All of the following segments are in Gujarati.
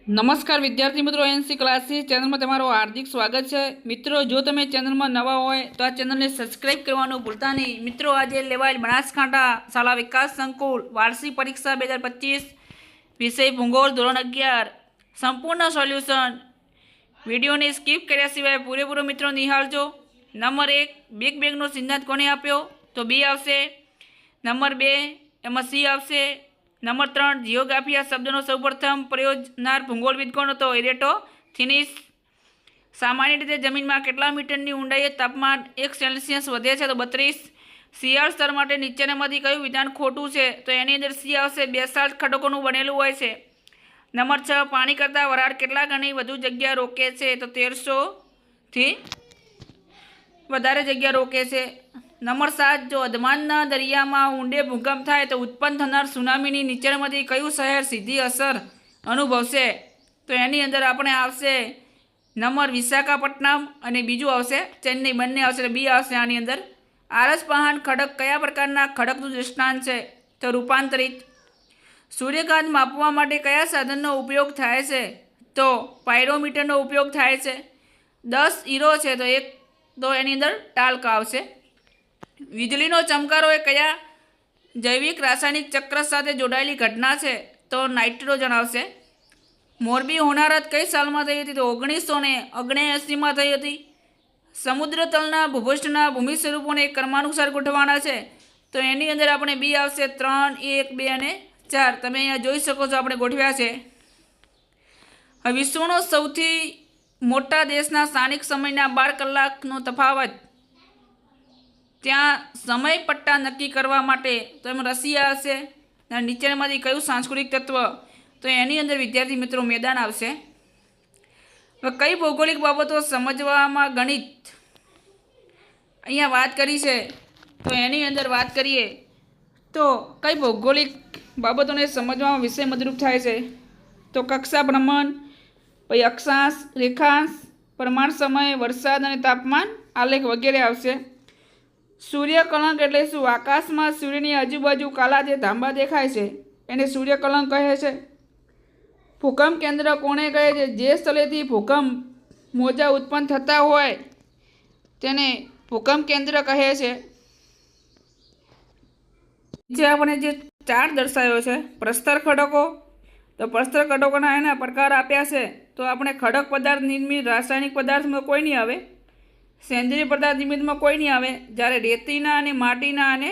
નમસ્કાર વિદ્યાર્થી મિત્રો, એનસી ક્લાસીસ ચેનલમાં તમારું હાર્દિક સ્વાગત છે। મિત્રો, જો તમે ચેનલમાં નવા હોય તો આ ચેનલને સબસ્ક્રાઇબ કરવાનું ભૂલતા નહીં। મિત્રો, આજે લેવાયેલ બનાસકાંઠા શાળા વિકાસ સંકુલ વાર્ષિક પરીક્ષા 2025 વિષય ભૂગોળ ધોરણ 11 સંપૂર્ણ સોલ્યુશન વિડીયોને સ્કીપ કર્યા સિવાય પૂરેપૂરો મિત્રો નિહાળજો। નંબર 1, બિગ બેંગનો સિદ્ધાંત કોણે આપ્યો? તો બી આવશે। નંબર 2 એમાં સી આવશે। નંબર 3, જીઓગ્રાફી આ શબ્દનો સૌપ્રથમ પ્રયોજનાર ભૂગોળવિદ કોણ હતો? ઇરેટોથિનીસ। સામાન્ય રીતે જમીનમાં કેટલા મીટરની ઊંડાઈએ તાપમાન 1 સેલ્સિયસ વધે છે? તો 32। શિયાળ સ્તર માટે નીચેનામાંથી કયું વિધાન ખોટું છે? તો એની અંદર સી આવશે। બેસાલ્ટ ખડકોનું બનેલું હોય છે। નંબર 6, પાણી કરતાં વરાળ કેટલા ગણી વધુ જગ્યા રોકે છે? તો 1300થી વધારે જગ્યા રોકે છે। નંબર 7, જો અંદમાનના દરિયામાં ઊંડે ભૂકંપ થાય તો ઉત્પન્ન થનાર સુનામીની નીચેનામાંથી કયું શહેર સીધી અસર અનુભવશે? તો એની અંદર આપણે આવશે નંબર વિશાખાપટ્ટનમ અને બીજું આવશે ચેન્નઈ, બંને આવશે, બી આવશે આની અંદર। આરસપહાણ ખડક કયા પ્રકારના ખડકનું દૃષ્ટાંત છે? તો રૂપાંતરિત। સૂર્યકાંત માપવા માટે કયા સાધનનો ઉપયોગ થાય છે? તો પાયરોમીટરનો ઉપયોગ થાય છે। 10 હીરો છે તો એની અંદર ટાલ્ક આવશે। વીજળીનો ચમકારો એ કયા જૈવિક રાસાયણિક ચક્ર સાથે જોડાયેલી ઘટના છે? તો નાઇટ્રોજન આવશે। મોરબી હોનારત કઈ સાલમાં થઈ હતી? તો 1979માં થઈ હતી। સમુદ્ર તલના ભૂપૃષ્ઠના ભૂમિ સ્વરૂપોને ક્રમાનુસાર ગોઠવવાના છે તો એની અંદર આપણે બી આવશે 3, 1, 2 અને 4। તમે અહીંયા જોઈ શકો છો આપણે ગોઠવ્યા છે। હવે વિશ્વનો સૌથી મોટા દેશના સ્થાનિક સમયના 12 કલાકનો તફાવત ત્યાં સમય પટ્ટા નક્કી કરવા માટે તો એમાં રશિયા આવશે। અને નીચેનામાંથી કયું સાંસ્કૃતિક તત્વ? તો એની અંદર વિદ્યાર્થી મિત્રો મેદાન આવશે। હવે કઈ ભૌગોલિક બાબતો સમજવામાં ગણિત અહીંયા વાત કરી છે તો એની અંદર વાત કરીએ તો કઈ ભૌગોલિક બાબતોને સમજવામાં વિષય મદદરૂપ થાય છે? તો કક્ષા ભ્રમણ, પછી અક્ષાંશ, રેખાંશ, પ્રમાણ સમય, વરસાદ અને તાપમાન આલેખ વગેરે આવશે। સૂર્યકલંક એટલે શું? આકાશમાં સૂર્યની આજુબાજુ કાલા જે ધાંબા દેખાય છે એને સૂર્યકલંક કહે છે। ભૂકંપ કેન્દ્ર કોને કહે છે? જે સ્થળેથી ભૂકંપ મોજા ઉત્પન્ન થતા હોય તેને ભૂકંપ કેન્દ્ર કહે છે। જે આપણે જે ચાર્ટ દર્શાવ્યો છે પ્રસ્તર ખડકો, તો પ્રસ્તર ખડકોના એના પ્રકાર આપ્યા છે તો આપણે ખડક પદાર્થ નિર્મિત રાસાયણિક પદાર્થમાં કોઈ નહીં આવે, સેન્દ્રીય પદાર્થ નિમિત્તમાં કોઈ નહીં આવે, જ્યારે રેતીના અને માટીના અને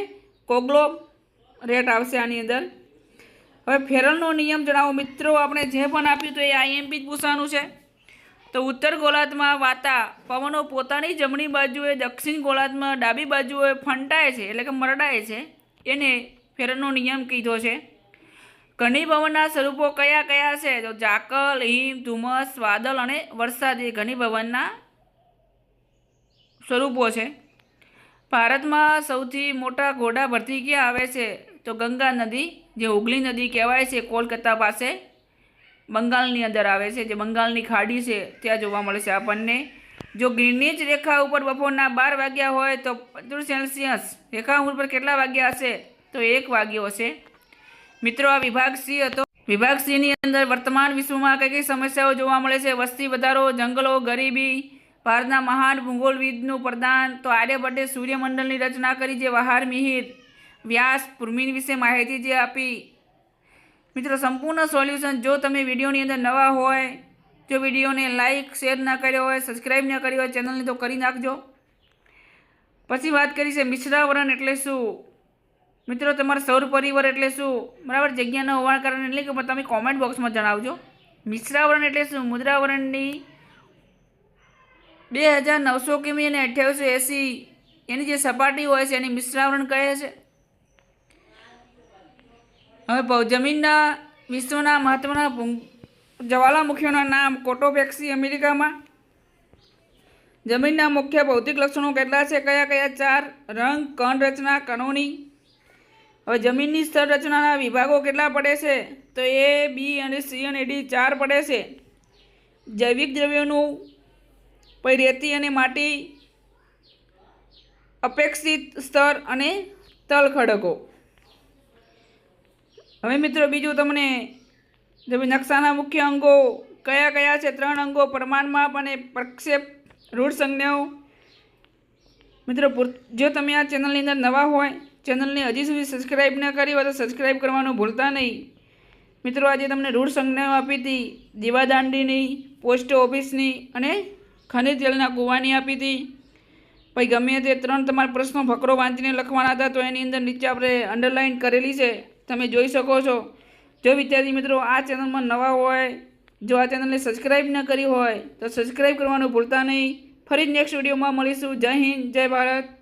કોંગ્લોમરેટ આવશે આની અંદર। હવે ફેરલનો નિયમ જણાવો મિત્રો। આપણે જે પણ આપ્યું તો એ આઈએમપી જ પૂછવાનું છે। તો ઉત્તર ગોળાર્ધમાં વાતા પવનો પોતાની જમણી બાજુએ દક્ષિણ ગોળાર્ધમાં ડાબી બાજુએ ફંટાય છે એટલે કે મરડાય છે, એને ફેરલનો નિયમ કીધો છે। ઘનીભવનના સ્વરૂપો કયા કયા છે? તો ઝાકળ, હિમ, ધુમ્મસ, વાદળ અને વરસાદ એ ઘનીભવનના સ્વરૂપો છે। ભારતમાં સૌથી મોટા ઘોડા ભરતી ક્યાં આવે છે? તો ગંગા નદી, જે હુગલી નદી કહેવાય છે, કોલકાતા પાસે બંગાળની અંદર આવે છે, જે બંગાળની ખાડી છે ત્યાં જોવા મળે છે આપણને। જો ગ્રીનિચ રેખા ઉપર બપોરના 12 વાગ્યા હોય તો 35 સેલ્સિયસ રેખા ઉપર કેટલા વાગ્યા હશે? તો 1 વાગ્યો હશે। મિત્રો, આ વિભાગ સી હતો। વિભાગ સીની અંદર વર્તમાન વિશ્વમાં કઈ કઈ સમસ્યાઓ જોવા મળે છે? વસ્તી વધારો, જંગલો, ગરીબી, ભારતના મહાન ભૂગોળવિદનું પ્રદાન, તો આર્યભટ્ટે સૂર્યમંડળની રચના કરી, જે વહાર મિહિર, વ્યાસ ભૂમિ વિશે માહિતી જે આપી। મિત્રો, સંપૂર્ણ સોલ્યુશન જો તમે વિડીયોની અંદર નવા હોય, જો વિડીયોને લાઇક શેર ન કર્યો હોય, સબસ્ક્રાઈબ ન કર્યો હોય ચેનલને તો કરી નાખજો। પછી વાત કરી છે મિશ્રાવરણ એટલે શું? મિત્રો, તમારા સૌર પરિવાર એટલે શું? બરાબર, જગ્યા ન હોવાના કારણે એટલે કે તમે કોમેન્ટ બોક્સમાં જણાવજો। મિશ્રાવરણ એટલે શું? મુદ્રાવરણની 2900 કિમી અને 2880 એની જે સપાટી હોય છે એની મિશ્રાવરણ કહે છે। હવે જમીનના વિશ્વના મહત્વના જ્વાલામુખીઓના નામ। કોટોપેક્સી અમેરિકામાં। જમીનના મુખ્ય ભૌતિક લક્ષણો કેટલા છે? કયા કયા? 4। રંગ, કણ રચના, કણોની। હવે જમીનની સ્થળ રચનાના વિભાગો કેટલા પડે છે? તો એ, બી અને સી અને ડી 4 પડે છે। જૈવિક દ્રવ્યોનું પછી રેતી અને માટી, અપેક્ષિત સ્તર અને તલ ખડકો। હવે મિત્રો બીજું તમને નકશાના મુખ્ય અંગો કયા કયા છે? 3 અંગો, પ્રમાણ માપ અને પ્રક્ષેપ રૂઢ સંજ્ઞાઓ. મિત્રો જો તમે આ ચેનલની અંદર નવા હોય, ચેનલને હજી સુધી સબસ્ક્રાઈબ ન કરી હોય તો સબસ્ક્રાઈબ કરવાનું ભૂલતા નહીં. મિત્રો આજે તમને રૂઢ સંજ્ઞાઓ આપી હતી, દીવાદાંડીની, પોસ્ટ ઓફિસની અને ખનિજ તેલના કૂવાની આપી હતી. પછી ગમે તે 3 તમારા પ્રશ્નો ફકરો વાંચીને લખવાના હતા, તો એની અંદર નીચે આપણે અંડરલાઇન કરેલી છે, તમે જોઈ શકો છો. જો વિદ્યાર્થી મિત્રો આ ચેનલમાં નવા હોય, જો આ ચેનલને સબસ્ક્રાઈબ ન કરી હોય તો સબસ્ક્રાઈબ કરવાનું ભૂલતા નહીં. ફરી નેક્સ્ટ વિડીયોમાં મળીશું. જય હિન્દ, જય ભારત.